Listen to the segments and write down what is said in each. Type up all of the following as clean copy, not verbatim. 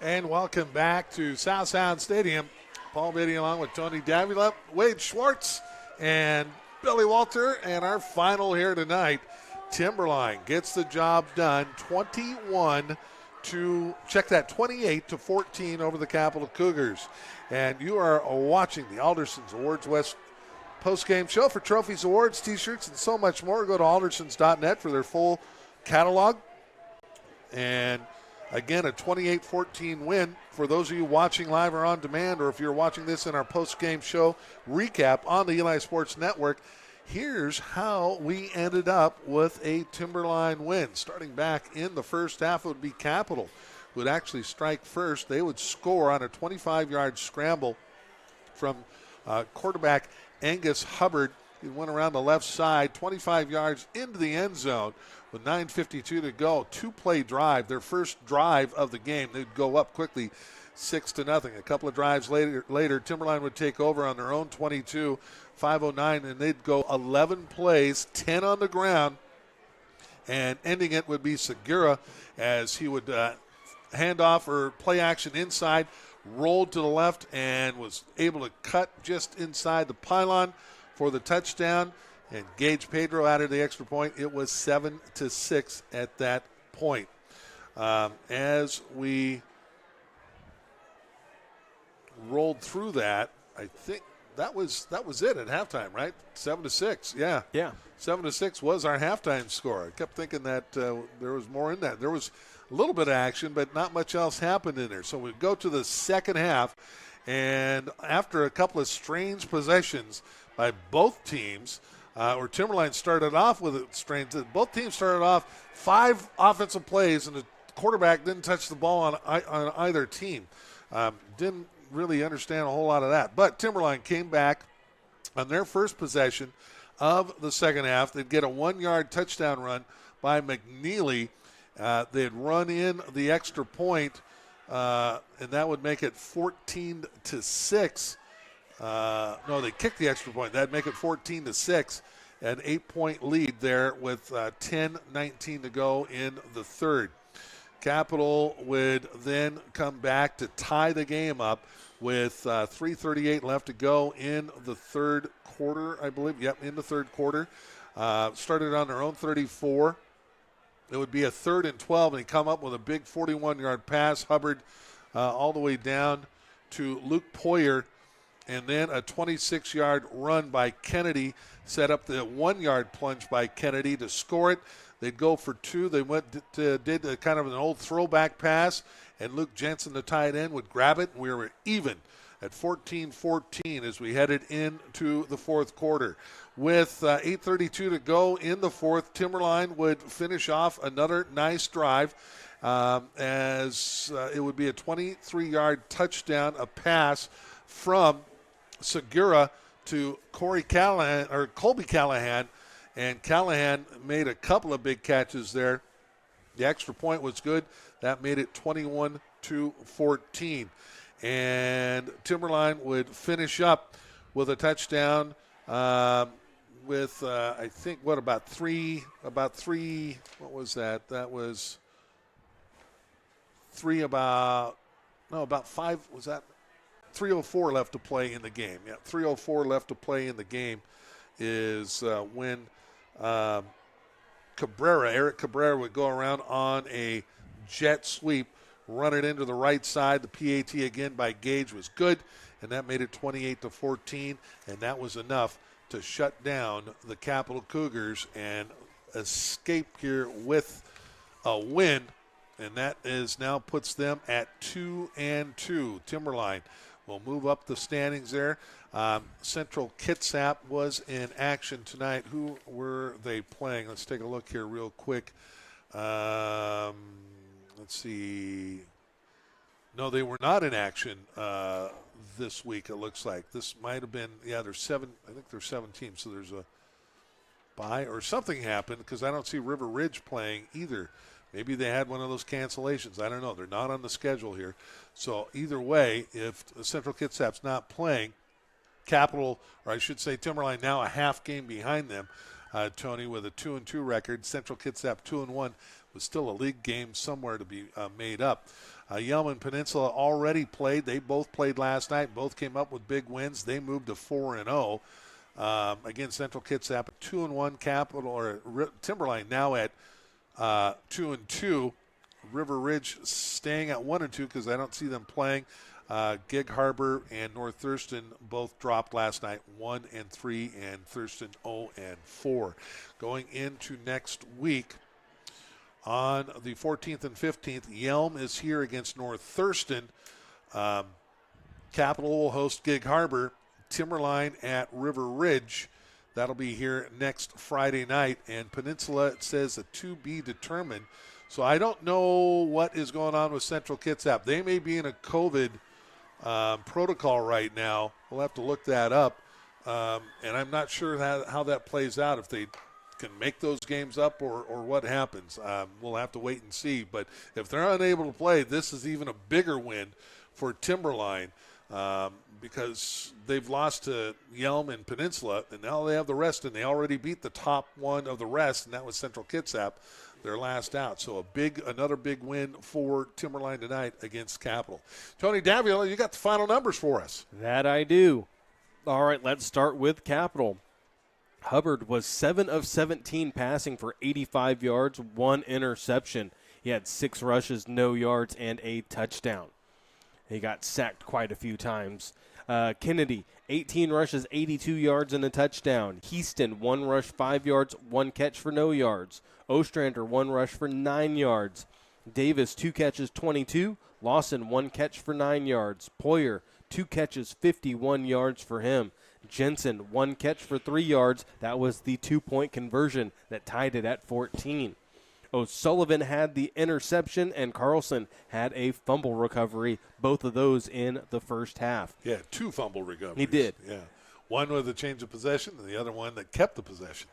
And welcome back to South Sound Stadium. Paul Beatty along with Tony Davila, Wade Schwartz, and Billy Walter. And our final here tonight, Timberline gets the job done, 28 to 14 over the Capital Cougars. And you are watching the Alderson's Awards West post-game show. For trophies, awards, T-shirts, and so much more, go to aldersons.net for their full catalog. And again, a 28-14 win for those of you watching live or on demand, or if you're watching this in our post-game show recap on the Eli Sports Network. Here's how we ended up with a Timberline win. Starting back in the first half, it would be Capital who would actually strike first. They would score on a 25-yard scramble from quarterback Angus Hubbard. He went around the left side, 25 yards into the end zone with 9:52 to go. Two-play drive, their first drive of the game. They'd go up quickly, 6-0. A couple of drives later, Timberline would take over on their own 22, 5:09, and they'd go 11 plays, 10 on the ground, and ending it would be Segura as he would hand off or play action inside, rolled to the left, and was able to cut just inside the pylon for the touchdown, and Gage Pedro added the extra point. It was 7-6 at that point. As we rolled through that, I think that was it at halftime, right? 7-6, yeah. 7-6 was our halftime score. I kept thinking that there was more in that. There was a little bit of action, but not much else happened in there. So we go to the second half, and after a couple of strange possessions by both teams, or Timberline started off with it strange. Both teams started off 5 offensive plays, and the quarterback didn't touch the ball on either team. Didn't really understand a whole lot of that. But Timberline came back on their first possession of the second half. They'd get a 1-yard touchdown run by McNeely. They'd run in the extra point, and that would make it 14-6. No, they kicked the extra point. That'd make it 14-6, an 8-point lead there with 10:19 to go in the third. Capital would then come back to tie the game up with 3:38 left to go in the third quarter, I believe. Yep, in the third quarter. Started on their own 34. It would be a 3rd and 12, and he come up with a big 41-yard pass. Hubbard all the way down to Luke Poyer, and then a 26-yard run by Kennedy set up the 1-yard plunge by Kennedy to score it. They'd go for 2. They did a kind of an old throwback pass, and Luke Jensen, the tight end, would grab it. We were even at 14-14 as we headed into the fourth quarter. With 8:32 to go in the fourth, Timberline would finish off another nice drive as it would be a 23-yard touchdown, a pass from Segura to Colby Callahan, and Callahan made a couple of big catches there. The extra point was good. That made it 21-14. And Timberline would finish up with a touchdown with, I think, about three, what was that? That was about 5, was that? 3:04 left to play in the game. Yeah, 3:04 left to play in the game is when Eric Cabrera would go around on a jet sweep, run it into the right side. The PAT again by Gage was good, and that made it 28-14, and that was enough to shut down the Capital Cougars and escape here with a win, and that is now puts them at 2-2. Timberline will move up the standings there. Central Kitsap was in action tonight. Who were they playing? Let's take a look here real quick. Let's see. No, they were not in action this week, it looks like. This might have been, there's 7. I think there's 7 teams, so there's a bye or something happened because I don't see River Ridge playing either. Maybe they had one of those cancellations. I don't know. They're not on the schedule here. So either way, if Central Kitsap's not playing, Capital, or I should say Timberline, now a half game behind them, Tony, with a 2-2 record. Central Kitsap 2-1 was still a league game somewhere to be made up. Yelm and Peninsula already played. They both played last night. Both came up with big wins. They moved to 4-0. Again, Central Kitsap 2-1. Capital or Timberline now at 2-2. River Ridge staying at 1-2 because I don't see them playing. Gig Harbor and North Thurston both dropped last night, 1-3, and Thurston 0-4. Going into next week, on the 14th and 15th, Yelm is here against North Thurston. Capital will host Gig Harbor. Timberline at River Ridge. That'll be here next Friday night. And Peninsula, it says a to be determined. So I don't know what is going on with Central Kitsap. They may be in a COVID protocol right now. We'll have to look that up. And I'm not sure how that plays out, if they can make those games up or what happens. We'll have to wait and see. But if they're unable to play, this is even a bigger win for Timberline because they've lost to Yelm and Peninsula, and now they have the rest, and they already beat the top one of the rest, and that was Central Kitsap, their last out. So another big win for Timberline tonight against Capital. Tony Davila, you got the final numbers for us. That I do. All right, let's start with Capital. Hubbard was 7 of 17 passing for 85 yards, 1 interception. He had 6 rushes, no yards, and a touchdown. He got sacked quite a few times. Kennedy, 18 rushes, 82 yards, and a touchdown. Heaston, 1 rush, 5 yards, 1 catch for no yards. Ostrander, 1 rush for 9 yards. Davis, 2 catches, 22. Lawson, 1 catch for 9 yards. Poyer, 2 catches, 51 yards for him. Jensen, 1 catch for 3 yards. That was the 2-point conversion that tied it at 14. O'Sullivan had the interception, and Carlson had a fumble recovery, both of those in the first half. Yeah, 2 fumble recoveries. He did. Yeah, one with a change of possession, and the other one that kept the possession.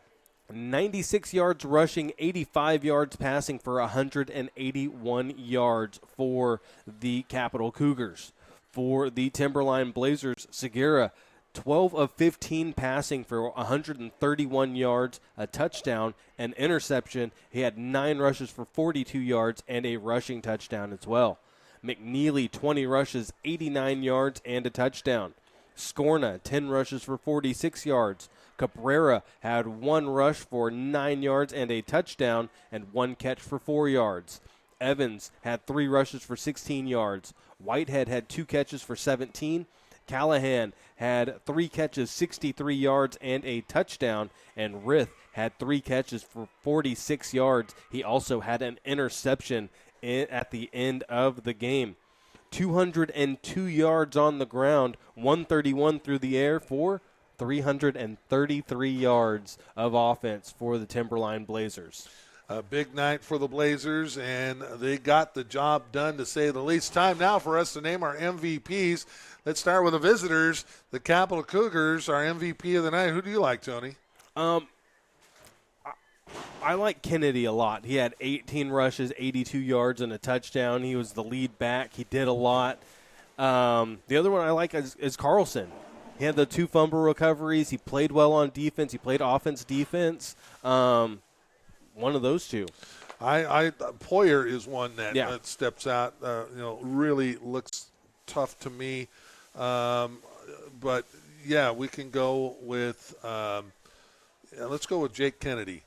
96 yards rushing, 85 yards passing for 181 yards for the Capital Cougars. For the Timberline Blazers, Segura, 12 of 15 passing for 131 yards, a touchdown, an interception. He had 9 rushes for 42 yards and a rushing touchdown as well. McNeely, 20 rushes, 89 yards, and a touchdown. Scorna, 10 rushes for 46 yards. Cabrera had 1 rush for 9 yards and a touchdown, and 1 catch for 4 yards. Evans had 3 rushes for 16 yards. Whitehead had 2 catches for 17. Callahan had 3 catches, 63 yards, and a touchdown, and Rith had 3 catches for 46 yards. He also had an interception at the end of the game. 202 yards on the ground, 131 through the air for 333 yards of offense for the Timberline Blazers. A big night for the Blazers, and they got the job done, to say the least. Time now for us to name our MVPs. Let's start with the visitors. The Capital Cougars, our MVP of the night. Who do you like, Tony? I like Kennedy a lot. He had 18 rushes, 82 yards, and a touchdown. He was the lead back. He did a lot. The other one I like is Carlson. He had the 2 fumble recoveries. He played well on defense. He played offense, defense. One of those 2. Poyer is one that steps out. Really looks tough to me. But yeah, we can go with. Let's go with Jake Kennedy.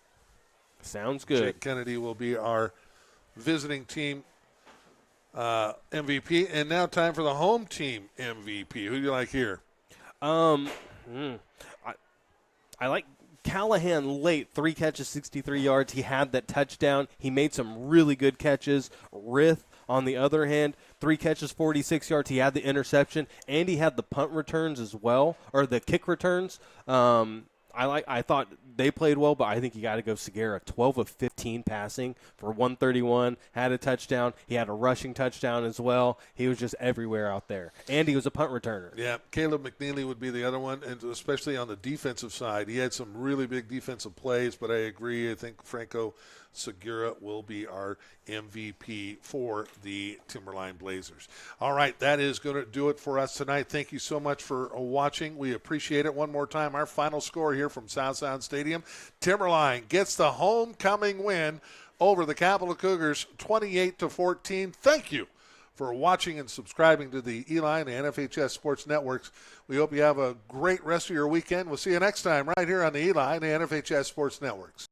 Sounds good. Jake Kennedy will be our visiting team MVP. And now time for the home team MVP. Who do you like here? I like Callahan late, 3 catches, 63 yards. He had that touchdown. He made some really good catches. Rith, on the other hand, 3 catches, 46 yards. He had the interception, and he had the punt returns as well, or the kick returns. I thought they played well, but I think you got to go Segura. 12 of 15 passing for 131, had a touchdown. He had a rushing touchdown as well. He was just everywhere out there, and he was a punt returner. Yeah, Caleb McNeely would be the other one, and especially on the defensive side. He had some really big defensive plays, but I agree. I think Franco Segura will be our MVP for the Timberline Blazers. All right, that is going to do it for us tonight. Thank you so much for watching. We appreciate it. One more time, our final score here from South Sound Stadium. Timberline gets the homecoming win over the Capital Cougars, 28-14. Thank you for watching and subscribing to the Eli and the NFHS Sports Networks. We hope you have a great rest of your weekend. We'll see you next time right here on the Eli and the NFHS Sports Networks.